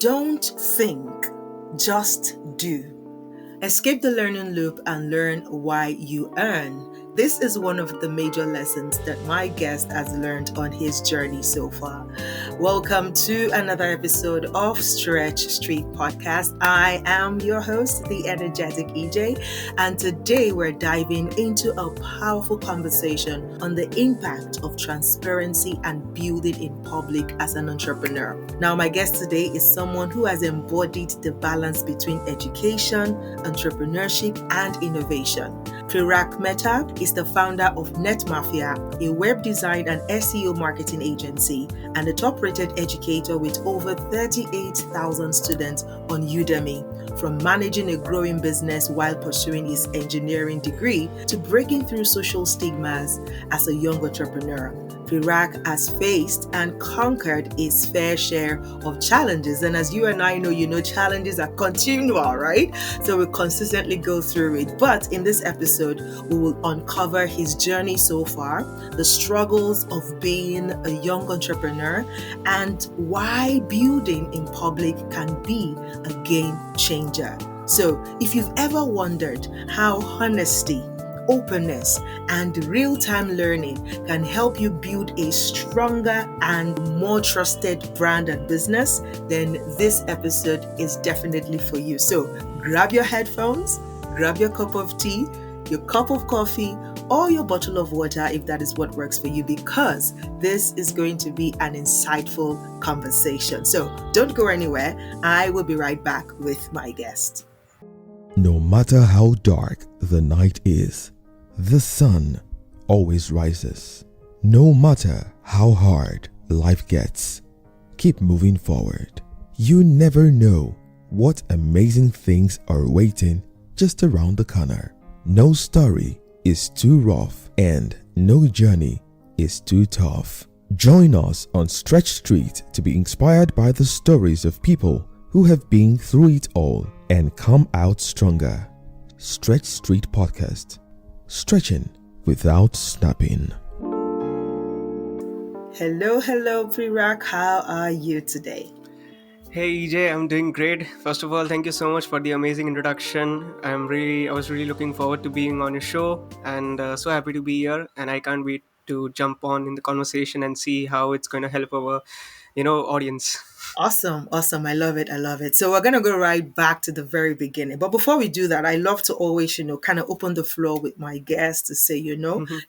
Don't think, just do. Escape the learning loop and learn why you earn. This is one of the major lessons that my guest has learned on his journey so far. Welcome to another episode of Stretch Street Podcast. I am your host, the energetic EJ, and today we're diving into a powerful conversation on the impact of transparency and building in public as an entrepreneur. Now, my guest today is someone who has embodied the balance between education, entrepreneurship, and innovation. Prerak Mehta is the founder of NetMafia, a web design and SEO marketing agency, and a top-rated educator with over 38,000 students on Udemy. From managing a growing business while pursuing his engineering degree to breaking through social stigmas as a young entrepreneur, Prerak has faced and conquered his fair share of challenges. And as you and I know, challenges are continual, right? So we consistently go through it. But in this episode, we will uncover his journey so far, the struggles of being a young entrepreneur, and why building in public can be a game changer. So if you've ever wondered how honesty, openness, and real-time learning can help you build a stronger and more trusted brand and business, then this episode is definitely for you. So grab your headphones, grab your cup of tea, your cup of coffee, or your bottle of water if that is what works for you, because this is going to be an insightful conversation. So don't go anywhere. I will be right back with my guest. No matter how dark the night is, the sun always rises. No matter how hard life gets, keep moving forward. You never know what amazing things are waiting just around the corner. No story is too rough and no journey is too tough. Join us on Stretch Street to be inspired by the stories of people who have been through it all and come out stronger. Stretch Street Podcast. Stretching without snapping. Hello, Prerak. How are you today? Hey EJ, I'm doing great. First of all, thank you so much for the amazing introduction. I was really looking forward to being on your show, and so happy to be here. And I can't wait to jump on in the conversation and see how it's going to help our, audience. Awesome. I love it. So we're going to go right back to the very beginning. But before we do that, I love to always, kind of open the floor with my guests to say,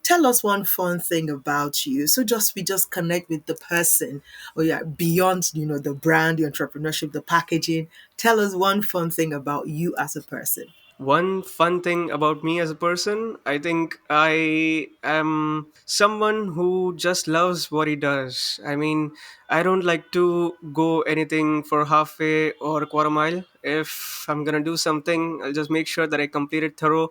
tell us one fun thing about you. So we just connect with the person, beyond, the brand, the entrepreneurship, the packaging. Tell us one fun thing about you as a person. One fun thing about me as a person, I think I am someone who just loves what he does. I mean, I don't like to go anything for halfway or a quarter mile. If I'm gonna do something, I'll just make sure that I complete it thorough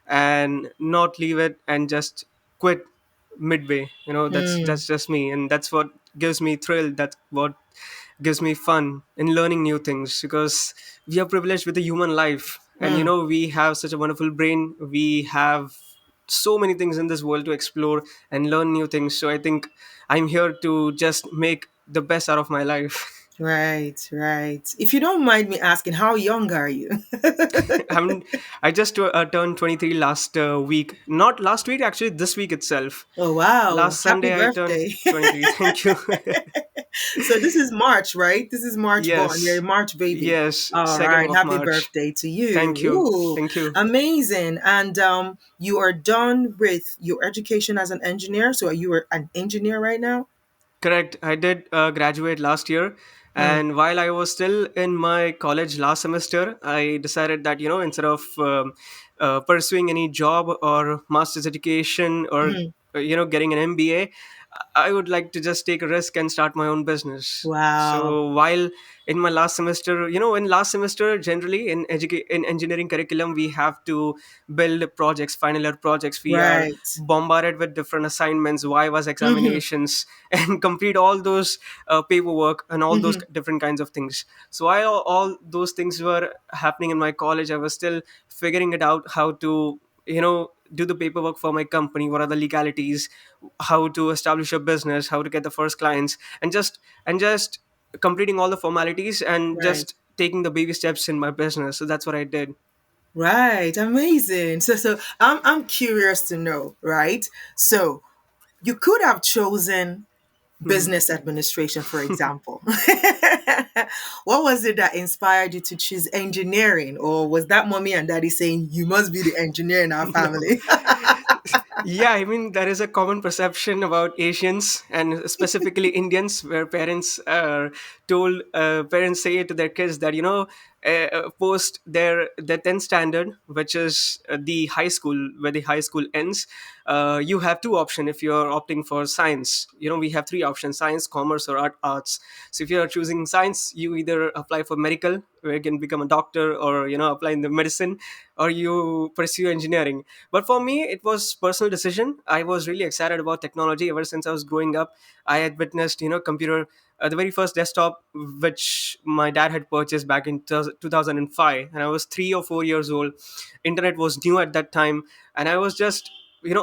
and not leave it and just quit midway. That's just me, and that's what gives me thrill. That's what gives me fun in learning new things, because we are privileged with a human life, and we have such a wonderful brain. We have so many things in this world to explore and learn new things. So I think I'm here to just make the best out of my life. Right. If you don't mind me asking, how young are you? I just turned 23 last week. Not last week, actually, this week itself. Oh, wow. Last Happy Sunday I turned birthday. 23. Thank you. So this is March, right? This is March born. You're a Yes. March baby. Yes. All 2nd right. of Happy March. birthday to you. Thank you. Ooh, Thank you. amazing. And you are done with your education as an engineer. So you are an engineer right now? Correct. I did graduate last year. And while I was still in my college last semester, I decided that, instead of pursuing any job or master's education or, getting an MBA, I would like to just take a risk and start my own business. Wow. So while in my last semester, in last semester, generally in engineering curriculum, we have to build projects, final year projects. We are Right. bombarded with different assignments, vivas, Mm-hmm. examinations, and complete all those paperwork and all those different kinds of things. So while all those things were happening in my college, I was still figuring it out how to, do the paperwork for my company, what are the legalities, how to establish a business, how to get the first clients, and just completing all the formalities and Right. just taking the baby steps in my business. So that's what I did. Right. Amazing. So I'm curious to know, right? So you could have chosen business administration, for example. What was it that inspired you to choose engineering? Or was that mommy and daddy saying you must be the engineer in our No. family? Yeah, I mean, there is a common perception about Asians and specifically Indians where parents are told, parents say to their kids that, post their 10th standard, which is the high school, where the high school ends, you have two options if you're opting for science. We have three options: science, commerce, or arts. So if you're choosing science, you either apply for medical, where you can become a doctor, or, apply in the medicine, or you pursue engineering. But for me, it was personal decision. I was really excited about technology ever since I was growing up. I had witnessed, computer, the very first desktop which my dad had purchased back in 2005, and I was 3 or 4 years old. Internet was new at that time, and I was just,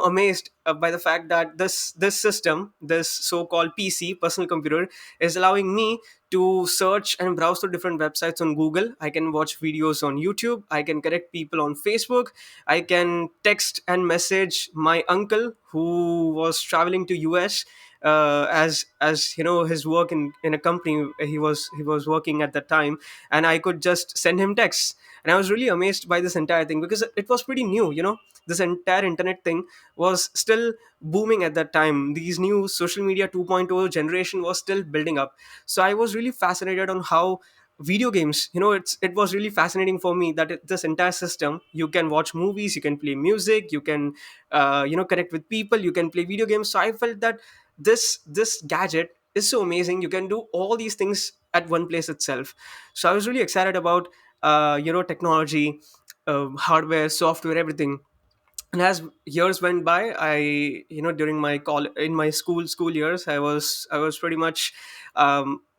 amazed by the fact that this system, this so-called PC, personal computer, is allowing me to search and browse through different websites on Google. I can watch videos on YouTube. I can connect people on Facebook. I can text and message my uncle who was traveling to US, as his work in a company he was working at that time, and I could just send him texts. And I was really amazed by this entire thing because it was pretty new. This entire internet thing was still booming at that time. These new social media 2.0 generation was still building up. So I was really fascinated on how video games, it was really fascinating for me that this entire system, you can watch movies, you can play music, you can connect with people, you can play video games. So I felt that this gadget is so amazing. You can do all these things at one place itself. So I was really excited about technology, hardware, software, everything. And as years went by, I, during my in my school years, I was pretty much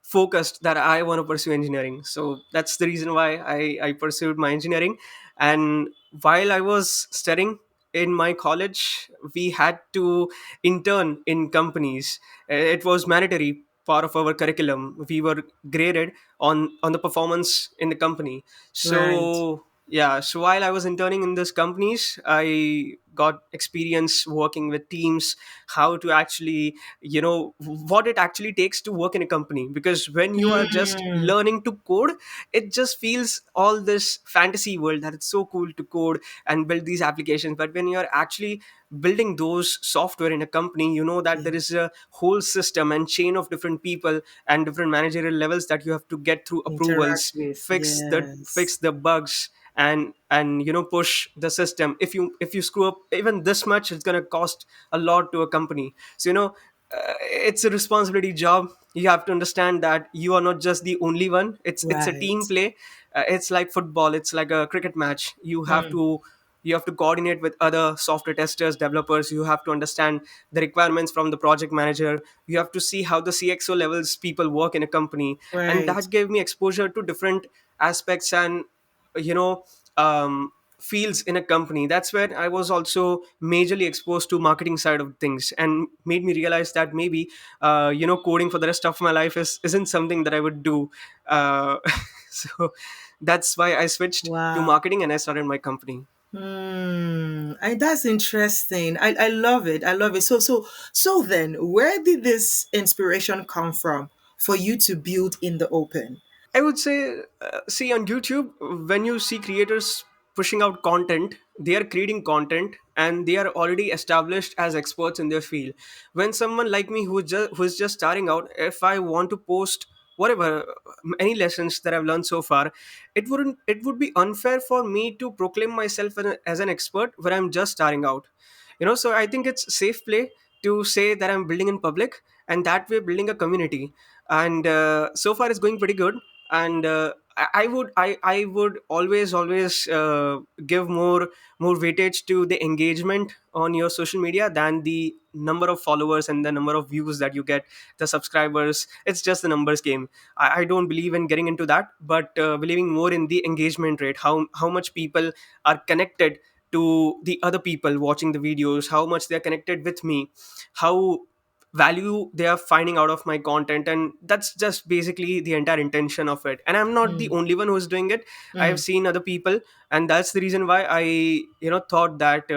focused that I want to pursue engineering. So that's the reason why I pursued my engineering. And while I was studying in my college, we had to intern in companies. It was mandatory part of our curriculum. We were graded on the performance in the company. Right. So yeah, so while I was interning in these companies, I got experience working with teams, how to actually, what it actually takes to work in a company. Because when you are just Mm, learning to code, it just feels all this fantasy world that it's so cool to code and build these applications. But when you're actually building those software in a company, you know that yeah. there is a whole system and chain of different people and different managerial levels that you have to get through Interact approvals, with. fix the Yes. bugs, and push the system. If you screw up even this much, it's going to cost a lot to a company. So it's a responsibility job. You have to understand that you are not just the only one. It's a team Right. play. It's like football, it's like a cricket match. Mm, You have to coordinate with other software testers, developers. You have to understand the requirements from the project manager. You have to see how the CXO levels people work in a company. And right. that gave me exposure to different aspects and you know fields in a company. That's where I was also majorly exposed to marketing side of things, and made me realize that maybe coding for the rest of my life isn't something that I would do. So that's why I switched to Wow. marketing and I started my company. That's interesting. I love it. I love it. So then, where did this inspiration come from for you to build in the open? I would say, see, on YouTube, when you see creators pushing out content, they are creating content and they are already established as experts in their field. When someone like me who is just starting out, if I want to post whatever, any lessons that I've learned so far, it would be unfair for me to proclaim myself as an expert when I'm just starting out. So I think it's safe play to say that I'm building in public, and that way building a community. And so far it's going pretty good. And I would always give more weightage to the engagement on your social media than the number of followers and the number of views that you get, the subscribers. It's just the numbers game. I don't believe in getting into that, but believing more in the engagement rate, how much people are connected to the other people watching the videos, how much they're connected with me, how value they are finding out of my content. And that's just basically the entire intention of it. And I'm not the Mm, only one who's doing it. I have mm, seen other people, and that's the reason why I thought that,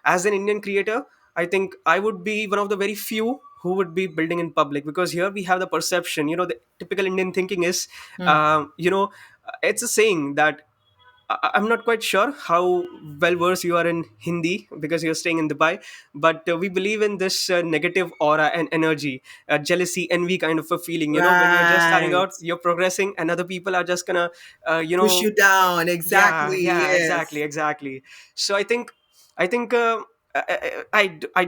as an Indian creator, I think I would be one of the very few who would be building in public, because here we have the perception, the typical Indian thinking is, mm. um, you know it's a saying that, I'm not quite sure how well versed you are in Hindi because you're staying in Dubai, but we believe in this negative aura and energy, jealousy, envy kind of a feeling. When you're just starting Right. out, you're progressing, and other people are just gonna, Push you down. yeah, Exactly. yeah, exactly, Yes. exactly. So I think I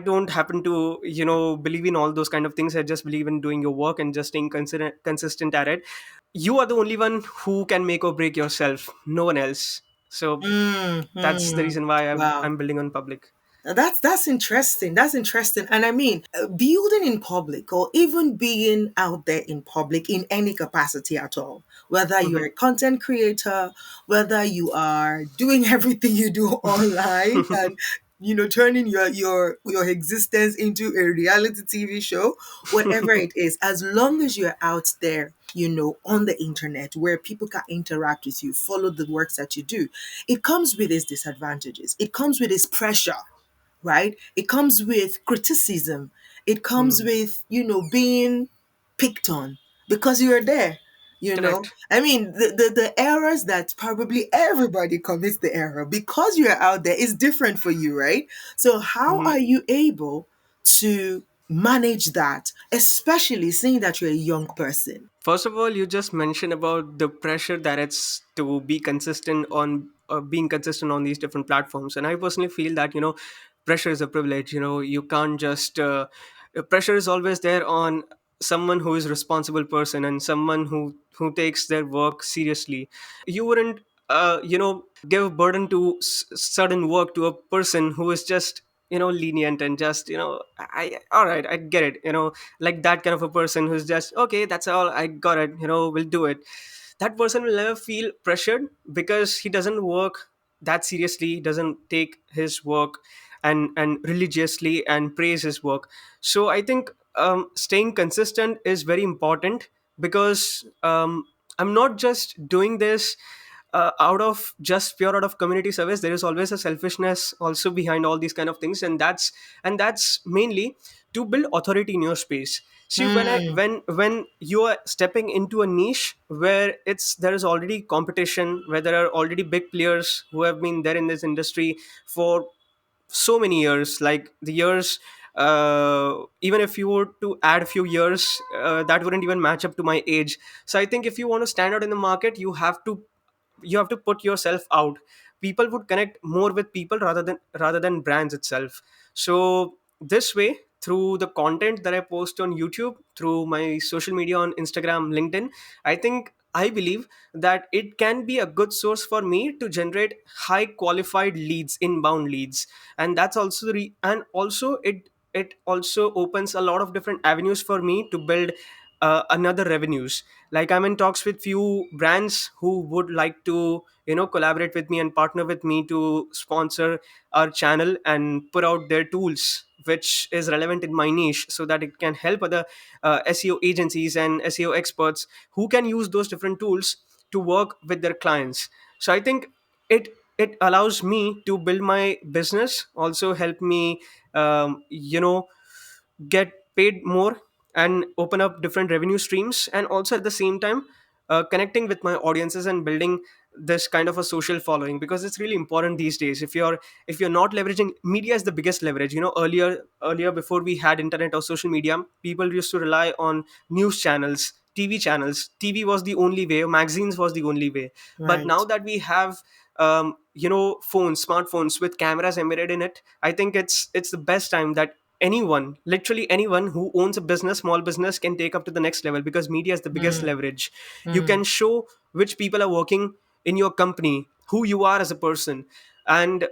don't happen to believe in all those kind of things. I just believe in doing your work and just staying consistent at it. You are the only one who can make or break yourself, no one else. So Mm, that's the mm. reason why Wow. I'm building on public. That's interesting. That's interesting. And I mean, building in public or even being out there in public in any capacity at all, whether you're Hmm. a content creator, whether you are doing everything you do online and turning your existence into a reality TV show, whatever it is, as long as you're out there, on the internet where people can interact with you, follow the works that you do, it comes with its disadvantages. It comes with its pressure, right? It comes with criticism. It comes Hmm. with, being picked on because you're there. Correct. I mean, the errors that probably everybody commits the error because you're out there is different for you, right? So, how Hmm. are you able to manage that, especially seeing that you're a young person? First of all, you just mentioned about the pressure that it's to be consistent on being consistent on these different platforms, and I personally feel that pressure is a privilege. You can't just pressure is always there on someone who is responsible person and someone who takes their work seriously. You wouldn't give burden to certain work to a person who is just lenient and just I all right, I get it, like that kind of a person who's just okay, that's all, I got it, we'll do it. That person will never feel pressured because he doesn't work that seriously, doesn't take his work and religiously and praise his work. So I think staying consistent is very important, because I'm not just doing this out of community service. There is always a selfishness also behind all these kind of things, and that's mainly to build authority in your space. See, Hmm. when you are stepping into a niche where there is already competition, where there are already big players who have been there in this industry for so many years, like the years, even if you were to add a few years, that wouldn't even match up to my age. So I think if you want to stand out in the market, you have to put yourself out. People would connect more with people rather than brands itself. So this way, through the content that I post on YouTube, through my social media on Instagram, LinkedIn, I believe that it can be a good source for me to generate high qualified leads, inbound leads. And that's also and also it also opens a lot of different avenues for me to build another revenues. Like, I'm in talks with few brands who would like to collaborate with me and partner with me to sponsor our channel and put out their tools which is relevant in my niche, so that it can help other SEO agencies and SEO experts who can use those different tools to work with their clients. So I think it allows me to build my business, also help me get paid more and open up different revenue streams, and also at the same time connecting with my audiences and building this kind of a social following, because it's really important these days. If you're not leveraging media, is the biggest leverage. Earlier, before we had internet or social media, people used to rely on news channels, TV channels. TV was the only way, magazines was the only way. But now Right. that we have smartphones with cameras embedded in it, I think it's the best time that anyone, literally anyone who owns a business, small business, can take up to the next level, because media is the biggest Mm, leverage. You mm, can show which people are working in your company, who you are as a person. And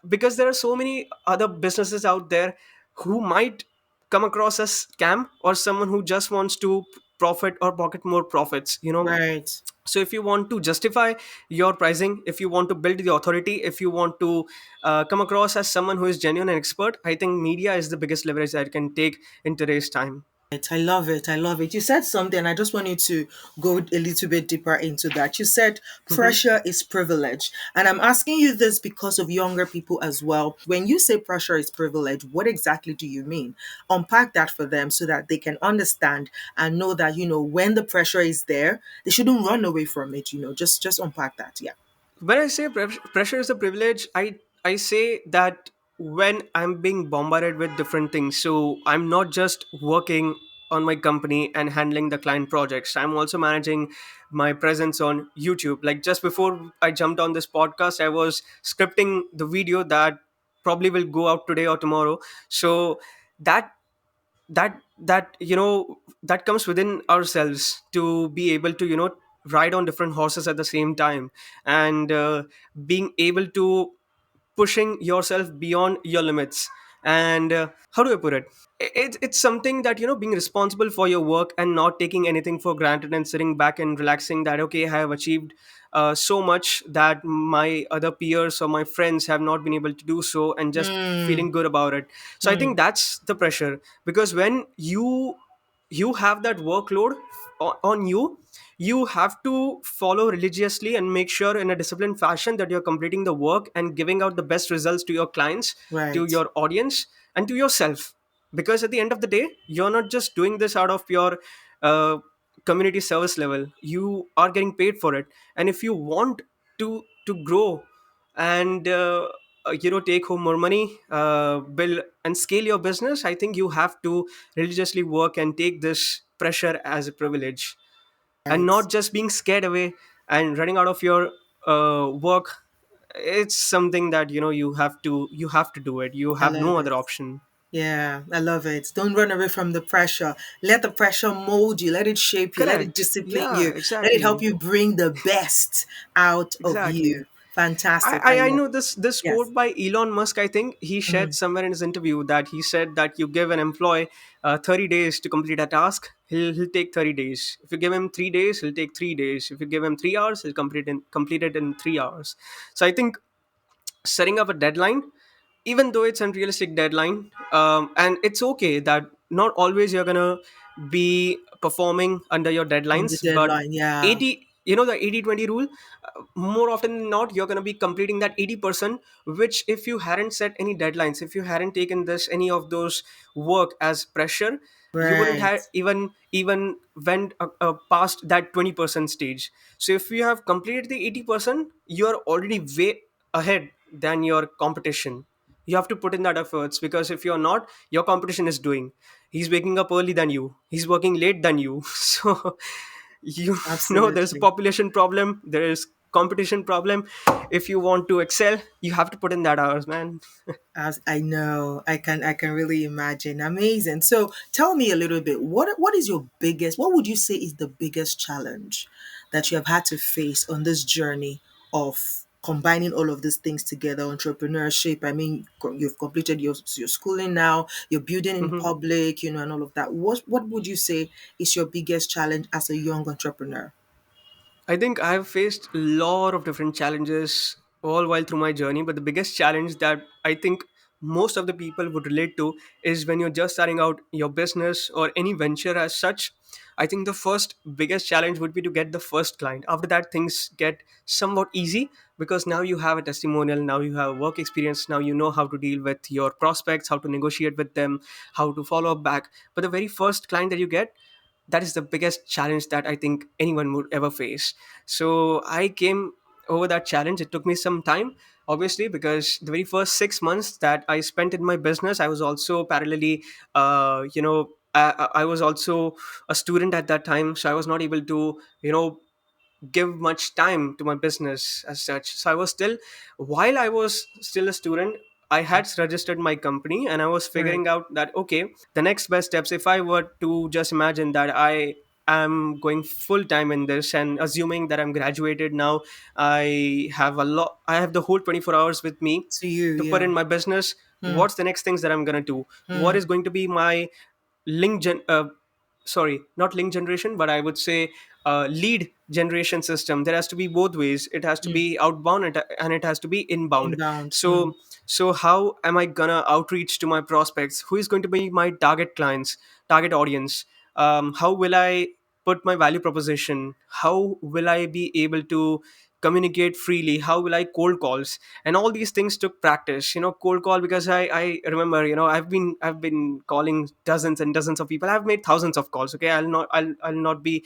because there are so many other businesses out there who might come across as scam, or someone who just wants to profit or pocket more profits, you know. Right. So if you want to justify your pricing, if you want to build the authority, if you want to come across as someone who is genuine and expert, I think media is the biggest leverage that you can take in today's time. I love it. I love it. You said something. I just want you to go a little bit deeper into that. You said pressure is privilege. And I'm asking you this because of younger people as well. When you say pressure is privilege, what exactly do you mean? Unpack that for them so that they can understand and know that, when the pressure is there, they shouldn't run away from it. Just unpack that. Yeah. When I say pressure is a privilege, I say that when I'm being bombarded with different things, so I'm not just working on my company and handling the client projects, I'm also managing my presence on YouTube. Like just before I jumped on this podcast, I was scripting the video that probably will go out today or tomorrow. So that that comes within ourselves to be able to ride on different horses at the same time, and being able to pushing yourself beyond your limits. And how do I put it? It's something that being responsible for your work and not taking anything for granted and sitting back and relaxing that okay, I have achieved so much that my other peers or my friends have not been able to do so, and just Mm, feeling good about it. So I think mm, that's the pressure, because when you have that workload on you, you have to follow religiously and make sure in a disciplined fashion that you're completing the work and giving out the best results to your clients, to right. your audience, and to yourself. Because at the end of the day, you're not just doing this out of your uh, community service level, you are getting paid for it. And if you want to grow and take home more money, build and scale your business, I think you have to religiously work and take this pressure as a privilege, and Right. not just being scared away and running out of your work. It's something that you have to do it, you I have love no it. other option. Yeah, I love it. Don't run away from the pressure. Let the pressure mold you. Let it shape you. Let it Correct, discipline yeah, you. Let it help exactly. you bring the best out of Exactly. you. Fantastic. I I love know it. this Yes. quote by Elon Musk. I think he shared Mhm. somewhere in his interview that he said that you give an employee 30 days to complete a task, he'll take 30 days. If you give him 3 days, he'll take 3 days. If you give him 3 hours, he'll complete it in 3 hours. So I think setting up a deadline, even though it's unrealistic deadline, and it's okay that not always you're gonna be performing under your On the deadlines, but deadline. Yeah. 80, the 80/20 rule, more often than not you're gonna be completing that 80%, which if you hadn't set any deadlines, if you hadn't taken this any of those work as pressure, you wouldn't Right. have even went past that 20% stage. So if you have completed the 80%, you're already way ahead than your competition. You have to put in that efforts, because if you're not, your competition is doing, he's waking up early than you, he's working late than you. So you know there's a Absolutely. population problem, there is competition problem. If you want to excel, you have to put in that hours, man. As I know, I can really imagine. Amazing. So tell me a little bit. What is your biggest? What would you say is the biggest challenge that you have had to face on this journey of combining all of these things together? Entrepreneurship. I mean, you've completed your schooling now. You're building in Mhm. public, and all of that. What would you say is your biggest challenge as a young entrepreneur? I think I've faced a lot of different challenges all while through my journey, but the biggest challenge that I think most of the people would relate to is when you're just starting out your business or any venture as such. I think the first biggest challenge would be to get the first client. After that, things get somewhat easy, because now you have a testimonial, now you have work experience, now you know how to deal with your prospects, how to negotiate with them, how to follow up back. But the very first client that you get, that is the biggest challenge that I think anyone would ever face. So I came over that challenge. It took me some time, obviously, because the very first 6 months that I spent in my business, I was also parallelly, I was also a student at that time, so I was not able to, give much time to my business as such. So I was still, while I was still a student, I had registered my company and I was Right. figuring out that okay, the next best steps, if I were to just imagine that I am going full time in this, and assuming that I'm graduated now, I have the whole 24 hours with me To you, to put yeah. in my business. Hmm. What's the next things that I'm going to do? What Hmm. is going to be my link sorry, not link generation, but I would say lead generation system. There has to be both ways. It has to Mm. be outbound, and it has to be inbound. Inbound. Mm. So how am I gonna outreach to my prospects? Who is going to be my target clients, target audience? How will I put my value proposition? How will I be able to communicate freely? How will I cold calls? And all these things took practice, cold call, because I remember, I've been calling dozens and dozens of people. I've made thousands of calls. Okay, I'll not be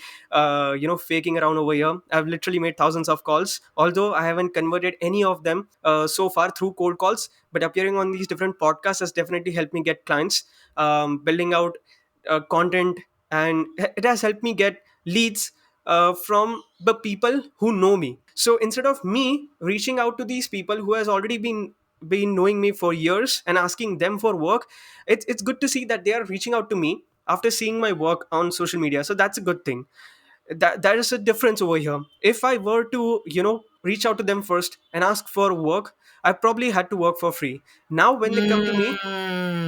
faking around over here. I've literally made thousands of calls, although I haven't converted any of them so far through cold calls. But appearing on these different podcasts has definitely helped me get clients, building out content, and it has helped me get leads from the people who know me. So instead of me reaching out to these people who has already been knowing me for years and asking them for work, it's good to see that they are reaching out to me after seeing my work on social media. So that's a good thing. That is a difference over here. If I were to reach out to them first and ask for work, I probably had to work for free. Now when they come to me,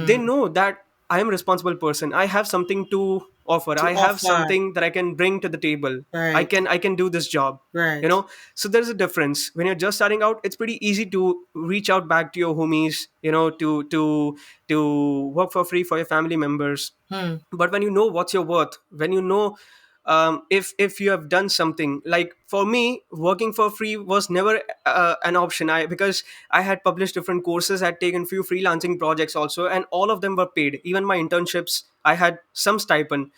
they Mm. know that I am a responsible person. I have something to offer. To I have offer. something that I can bring to the table. i Right. can i can do this job. you Right. know so there's a difference. When you're just starting out, it's pretty easy to reach out back to your homies, to work for free for your family members. Hmm. But when you know what's your worth, when you know, if you have done something, like for me, working for free was never an option. Because I had published different courses, I had taken few freelancing projects also, and all of them were paid. Even my internships, I had some stipend.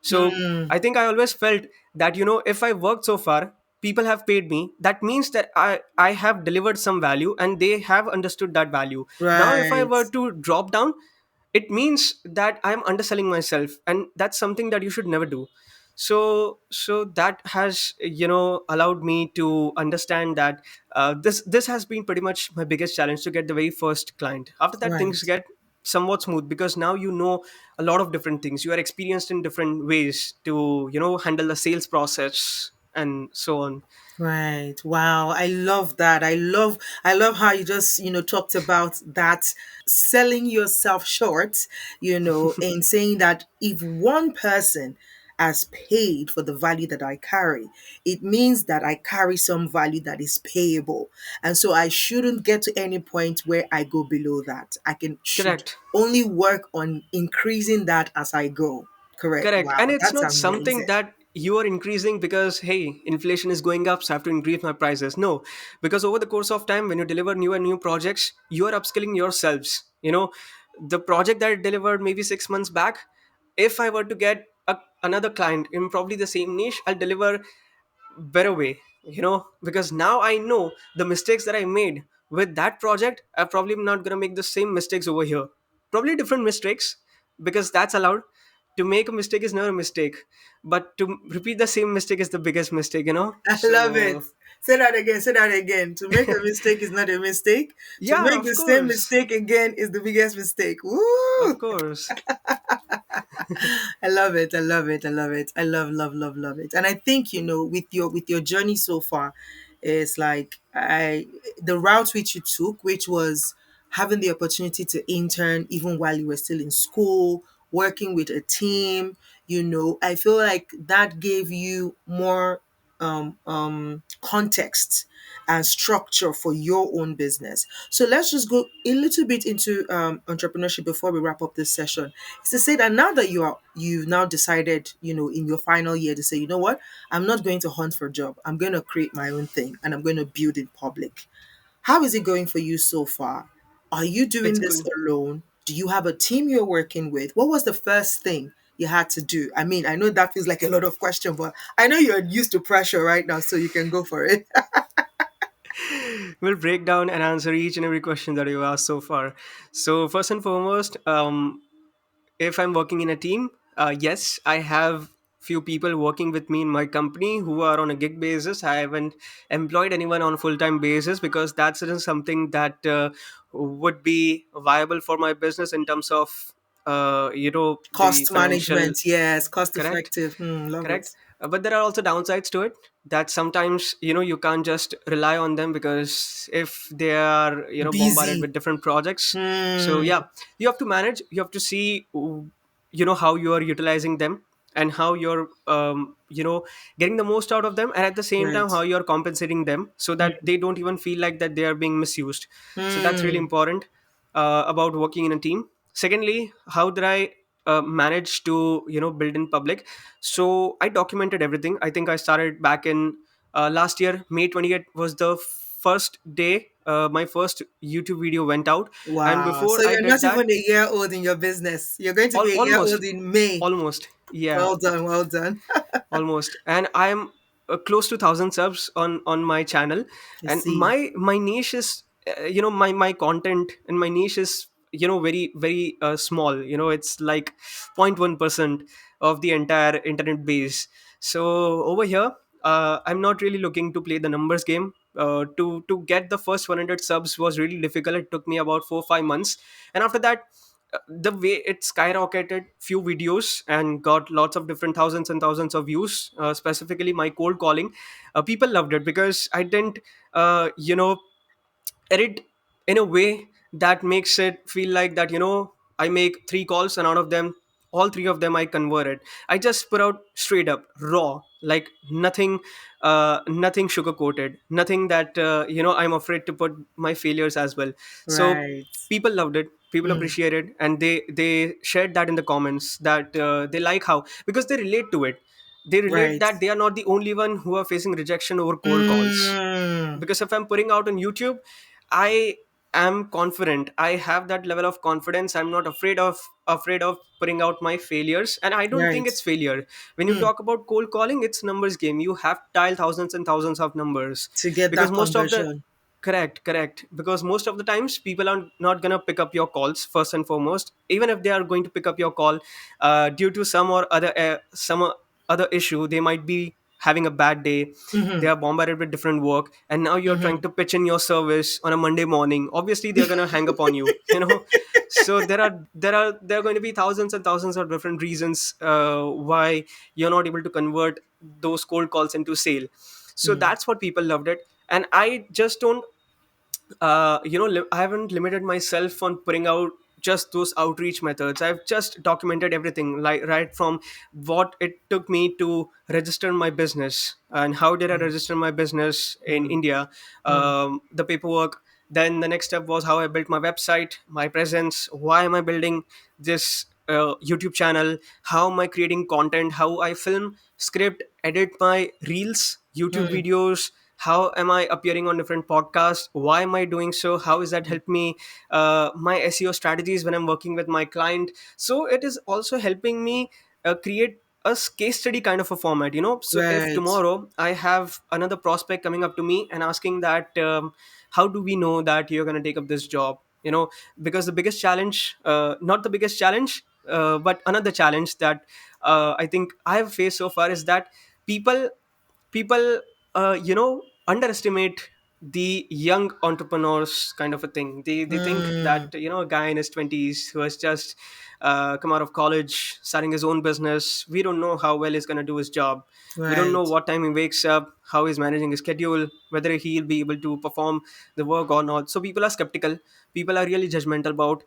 So Hmm. I think I always felt that, if I worked so far, people have paid me, that means that I have delivered some value and they have understood that value. Now if I Right. were to drop down, it means that I'm underselling myself, and that's something that you should never do. So that has allowed me to understand that this has been pretty much my biggest challenge, to get the very first client. After that, things Right. get somewhat smooth, because now you know a lot of different things. You are experienced in different ways to handle the sales process and so on. Right. Wow. I love that. I love how you just, talked about that selling yourself short, and saying that if one person has paid for the value that I carry, it means that I carry some value that is payable. And so I shouldn't get to any point where I go below that. I should Correct. only work on increasing that as I go. Correct. Correct. And Wow. it's That's not something amazing. that you are increasing because, hey, inflation is going up, so I have to increase my prices. No, because over the course of time, when you deliver new and new projects, you are upskilling yourselves. The project that I delivered maybe 6 months back, if I were to get another client in probably the same niche, I'll deliver better way, because now I know the mistakes that I made with that project. I probably am not going to make the same mistakes over here. Probably different mistakes, because that's allowed. To make a mistake is never a mistake, but to repeat the same mistake is the biggest mistake. I love it. So Say that again. Say that again. To make a mistake is not a mistake. To yeah, make of the same course. mistake again is the biggest mistake. Woo! Of course. I love it. I love it. I love it. I love it. And I think, with your journey so far, it's like the route which you took, which was having the opportunity to intern even while you were still in school, working with a team, I feel like that gave you more context and structure for your own business. So let's just go a little bit into entrepreneurship before we wrap up this session. It's to say that now that you've now decided, in your final year to say, you know what, I'm not going to hunt for a job. I'm going to create my own thing and I'm going to build in public. How is it going for you so far? Are you It's doing this going. alone? Do you have a team you're working with? What was the first thing you had to do? I mean, I know that feels like a lot of question, but I know you're used to pressure right now, so you can go for it. We'll break down and answer each and every question that you've asked so far. So first and foremost, if I'm working in a team, yes, I have few people working with me in my company who are on a gig basis. I haven't employed anyone on a full-time basis, because that's something that would be viable for my business in terms of the Cost financial. management, yes, cost Correct. effective. Love Correct. it. But there are also downsides to it, that sometimes you can't just rely on them, because if they are bombarded Busy. with different projects. So Hmm. yeah, you have to manage. You have to see how you are utilizing them, and how you're getting the most out of them, and at the same time Right. how you're compensating them so that Mm. they don't even feel like that they are being misused. So that's really Mm. important about working in a team. Secondly, how did I manage to build in public? So I documented everything. I think I started back in last year, May 28th was the first day my first YouTube video went out. And Wow. So before I you're did not that, even a year old in your business. You're going to be a year almost old in May. yeah, Well done. Well done. almost. And I am close to 1,000 subs on my channel. I And see. my niche is my content and my niche is very very small. It's like 0.1% of the entire internet base. So over here, I'm not really looking to play the numbers game. To get the first 100 subs was really difficult. It took me about 4 or 5 months, and after that, the way it skyrocketed few videos and got lots of different thousands and thousands of views, specifically my cold calling. People loved it because I didn't edit in a way that makes it feel like that I make 3 calls and out of them, all three of them I converted. I just put out straight up raw, like nothing, nothing sugar coated, nothing that I'm afraid to put my failures as well. So Right. people loved it, people Mm. appreciated, and they shared that in the comments that they like how, because they relate to it. They relate Right. that they are not the only one who are facing rejection over cold calls. Mm. Because if I'm putting out on YouTube, I am confident, I have that level of confidence, I'm not afraid of putting out my failures, and I don't think Right. it's failure. When you Mm. talk about cold calling, it's numbers game. You have to dial thousands and thousands of numbers, To get because that most of the conversion. correct, because most of the times people are not going to pick up your calls first and foremost. Even if they are going to pick up your call, due to some other issue, they might be having a bad day, they Mm-hmm. are bombarded with different work, and now you're trying Mm-hmm. to pitch in your service on a Monday morning. Obviously they're going to hang up on you, so there are going to be thousands and thousands of different reasons why you're not able to convert those cold calls into sale. So Mm. that's what people loved it. And I just don't I haven't limited myself on putting out just those outreach methods. I've just documented everything, like right from what it took me to register my business and how did I Mm. register my business in Mm. India, Mm. the paperwork. Then the next step was how I built my website, my presence, why am I building this YouTube channel, how am I creating content, how I film, script, edit my reels, YouTube Mm. videos, how am I appearing on different podcasts, why am I doing so, how is that helped me, my SEO strategies when I'm working with my client. So it is also helping me create a case study kind of a format. So if Right. tomorrow I have another prospect coming up to me and asking that, how do we know that you're going to take up this job, because the biggest challenge, not the biggest challenge, but another challenge that I think I have faced so far is that people people underestimate the young entrepreneurs kind of a thing. They think that Mm. a guy in his 20s who has just come out of college starting his own business, we don't know how well he's going to do his job. We don't know Right. what time he wakes up, how he's managing his schedule, whether he'll be able to perform the work or not. So people are skeptical, people are really judgmental about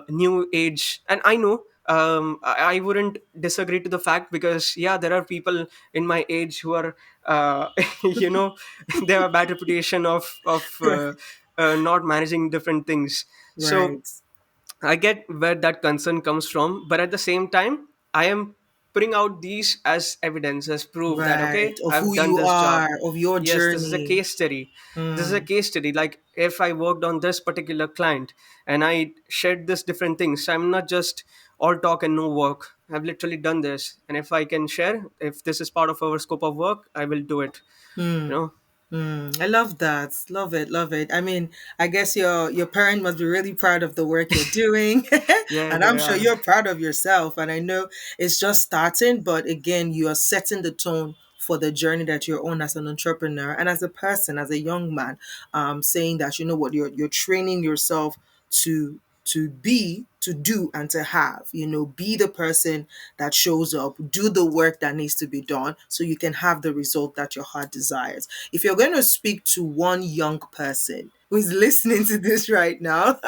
new age. And I know, I wouldn't disagree to the fact, because yeah, there are people in my age who are you know they have a bad reputation of not managing different things. So Right. I get where that concern comes from, but at the same time, I am putting out these as evidence, as proof that Right. okay, Of I've who done you this job. are, of your Yes, this is a journey. case study. This is a Mm. case study. Like if I worked on this particular client and I shared this different things, I'm not just all talk and no work. I've literally done this, and if I can share, if this is part of our scope of work, I will do it. You Mm. know. Mm, I love that. Love it. Love it. I mean, I guess your parent must be really proud of the work you're doing. Yeah, And they I'm sure are. you're proud of yourself. And I know it's just starting, but again, you are setting the tone for the journey that you're on as an entrepreneur and as a person, as a young man, saying that you know what you're training yourself to do and to have, be the person that shows up, do the work that needs to be done so you can have the result that your heart desires. If you're going to speak to one young person who is listening to this right now,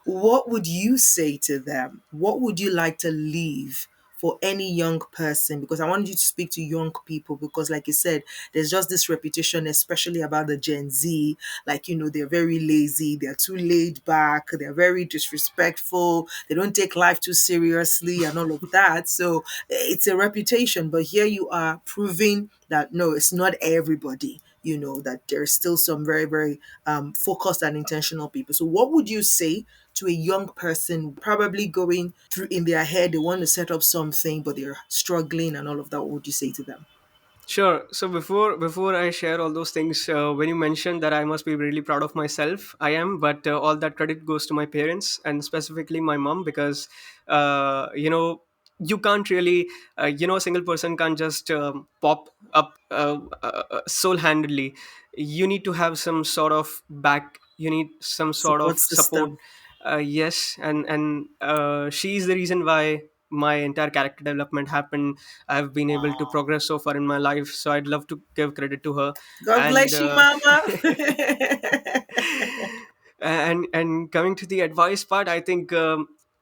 what would you say to them? What would you like to leave for any young person, because I want you to speak to young people, because like you said, there's just this reputation, especially about the Gen Z, like, they're very lazy, they're too laid back, they're very disrespectful, they don't take life too seriously and all of that. So it's a reputation, but here you are proving that no, it's not everybody, that there's still some very, very focused and intentional people. So what would you say to a young person probably going through in their head, they want to set up something, but they're struggling and all of that? What would you say to them? Sure. So before I share all those things, when you mentioned that I must be really proud of myself, I am. But all that credit goes to my parents and specifically my mom, because you can't really a single person can't just pop up sole-handedly. You need to have some sort of back. You need some sort of Support support. system. Yes, and she is the reason why my entire character development happened. I've been able to progress so far in my life, so I'd love to give credit to her. God And bless you, mama. and coming to the advice part, I think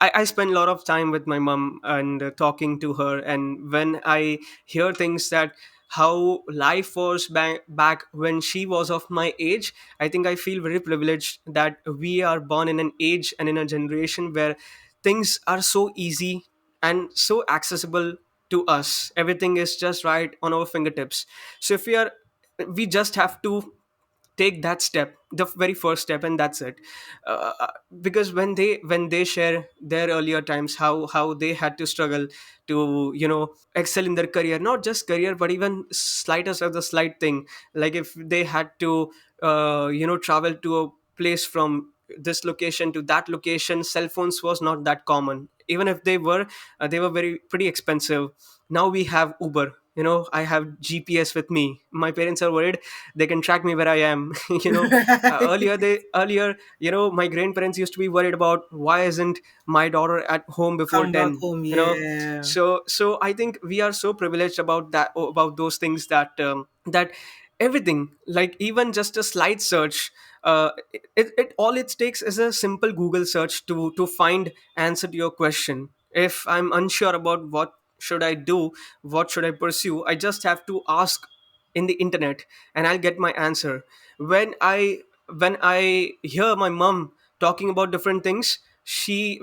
I spend a lot of time with my mom and talking to her. And when I hear things that how life was back when she was of my age, I think I feel very privileged that we are born in an age and in a generation where things are so easy and so accessible to us. Everything is just right on our fingertips. So if we just have to take that step, the very first step, and that's it. Because when they share their earlier times, how they had to struggle to excel in their career, not just career but even slightest of the slight thing, like if they had to travel to a place from this location to that location, cell phones was not that common. Even if they were very pretty expensive. Now we have Uber. I have GPS with me. My parents are worried they can track me where I am. Earlier, my grandparents used to be worried about why isn't my daughter at home before Come back 10. home, yeah. So I think we are so privileged about that, about those things, that everything, like even just a slight search, it all it takes is a simple Google search to find answer to your question. If I'm unsure about what should I do, what should I pursue, I just have to ask in the internet and I'll get my answer. When i when i hear my mom talking about different things,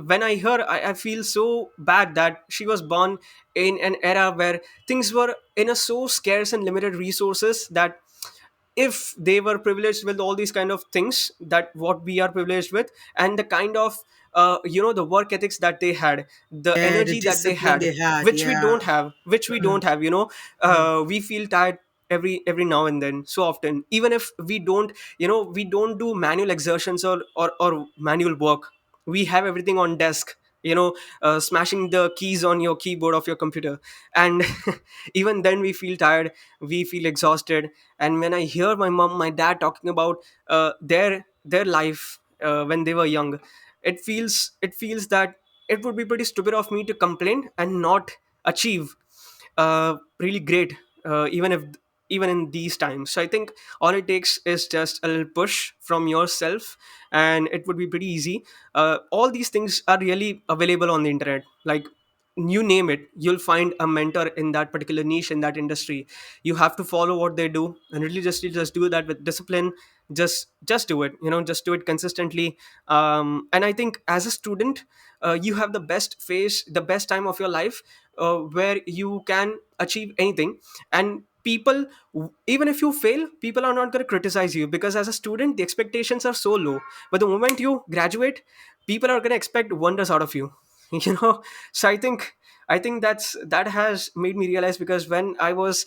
when I hear, I feel so bad that she was born in an era where things were in a so scarce and limited resources, that if they were privileged with all these kind of things that what we are privileged with, and the kind of the work ethics that they had, the Yeah, the energy that they discipline had, they had, which we yeah. don't have, we feel tired every now and then, so often, even if we don't do manual exertions or manual work. We have everything on desk, smashing the keys on your keyboard of your computer. And even then we feel tired, we feel exhausted. And when I hear my mom, my dad talking about their life when they were young, it feels that it would be pretty stupid of me to complain and not achieve really great, even in these times. So I think all it takes is just a little push from yourself, and it would be pretty easy. All these things are really available on the internet, like you name it, you'll find a mentor in that particular niche, in that industry. You have to follow what they do and really just do that with discipline. Just do it, just do it consistently. And I think as a student, you have the best phase, the best time of your life, where you can achieve anything. And people, even if you fail, people are not going to criticize you, because as a student the expectations are so low. But the moment you graduate, people are going to expect wonders out of you. So I think that has made me realize, because when I was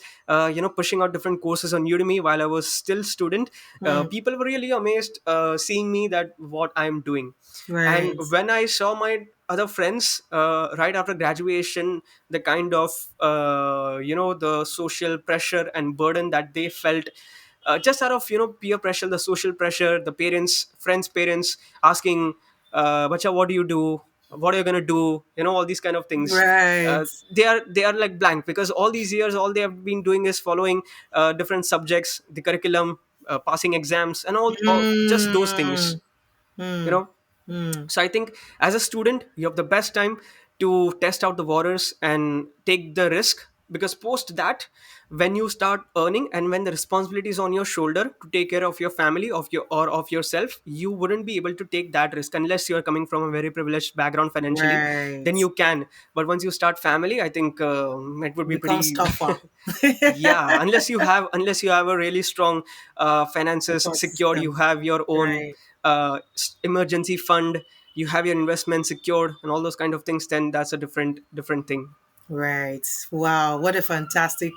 pushing out different courses on Udemy while I was still student, Hmm. people were really amazed seeing me that what I'm doing. And Right. when I saw my other friends right after graduation, the kind of the social pressure and burden that they felt, just out of peer pressure, the social pressure, the parents, friends parents asking, bacha, what do you do, what are you going to do, all these kind of things. Right. They are like blank, because all these years all they have been doing is following different subjects, the curriculum, passing exams, and all just those things Mm. you Mm. know Mm. so I think as a student you have the best time. to test out the waters and take the risk, because post that, when you start earning and when the responsibility is on your shoulder to take care of your family, of your or of yourself, you wouldn't be able to take that risk unless you are coming from a very privileged background financially. Then Right. you can. But once you start family, I think it would be Becomes pretty tougher. yeah, unless you have a really strong finances Support secured, you system. have your own Right. emergency fund, you have your investment secured and all those kind of things, then that's a different thing. Right. Wow. What a fantastic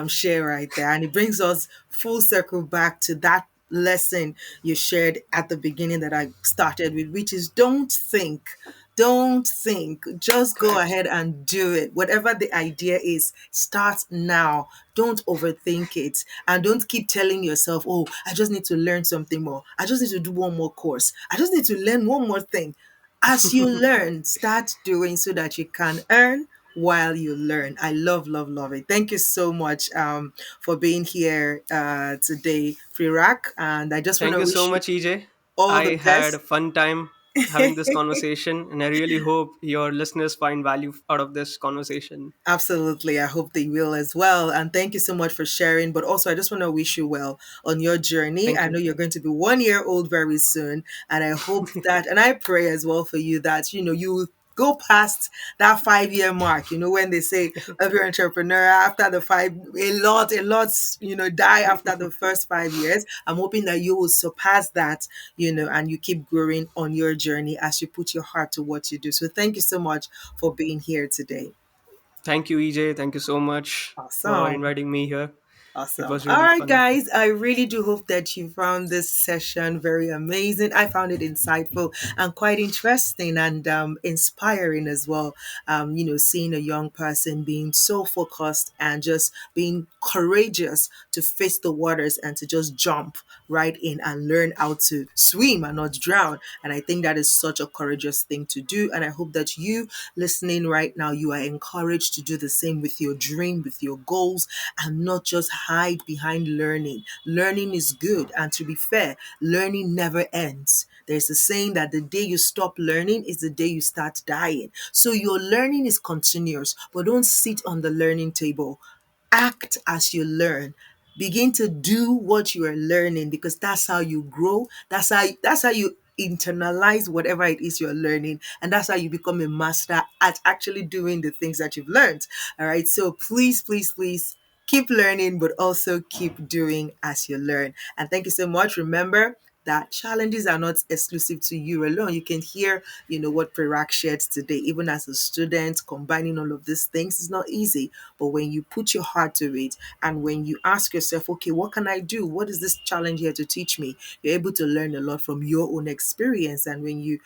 share right there. And it brings us full circle back to that lesson you shared at the beginning that I started with, which is don't think. Don't think. Just go Correct. ahead and do it. Whatever the idea is, start now. Don't overthink it. And don't keep telling yourself, oh, I just need to learn something more. I just need to do one more course. I just need to learn one more thing. As you learn, start doing so that you can earn while you learn. I love, love, love it. Thank you so much for being here today, Prerak. And I just want Thank to you so wish you much, EJ. all I the had a best. fun time having this conversation, and I really hope your listeners find value out of this conversation. Absolutely. I hope they will as well. And thank you so much for sharing. But also, I just want to wish you well on your journey. Thank I you. know you're going to be 1 year old very soon. And I hope that, and I pray as well for you that, you will go past that 5 year mark. When they say every entrepreneur after the five, a lot, die after the first 5 years. I'm hoping that you will surpass that, and you keep growing on your journey as you put your heart to what you do. So thank you so much for being here today. Thank you, EJ. Thank you so much for Awesome. inviting me here. It Awesome. was All really right, fun. guys. I really do hope that you found this session very amazing. I found it insightful and quite interesting and inspiring as well. Seeing a young person being so focused and just being courageous to face the waters and to just jump right in and learn how to swim and not drown. And I think that is such a courageous thing to do. And I hope that you listening right now, you are encouraged to do the same with your dream, with your goals, and not just hide behind learning. Learning is good. And to be fair, learning never ends. There's a saying that the day you stop learning is the day you start dying. So your learning is continuous, but don't sit on the learning table. Act as you learn. Begin to do what you are learning because that's how you grow. That's how you internalize whatever it is you're learning, and that's how you become a master at actually doing the things that you've learned. All right. So please, please, please keep learning, but also keep doing as you learn. And thank you so much. Remember that challenges are not exclusive to you alone. You can hear, what Prerak shared today. Even as a student, combining all of these things is not easy. But when you put your heart to it and when you ask yourself, okay, what can I do? What is this challenge here to teach me? You're able to learn a lot from your own experience. And when you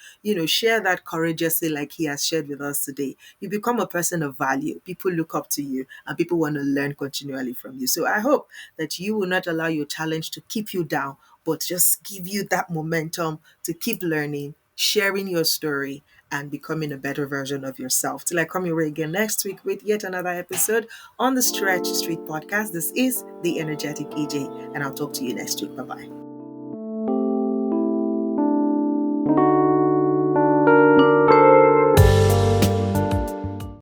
share that courageously, like he has shared with us today, you become a person of value. People look up to you and people want to learn continually from you. So I hope that you will not allow your challenge to keep you down, but just give you that momentum to keep learning, sharing your story, and becoming a better version of yourself. Till I come your way again next week with yet another episode on the Stretch Street Podcast. This is the Energetic EJ, and I'll talk to you next week. Bye bye.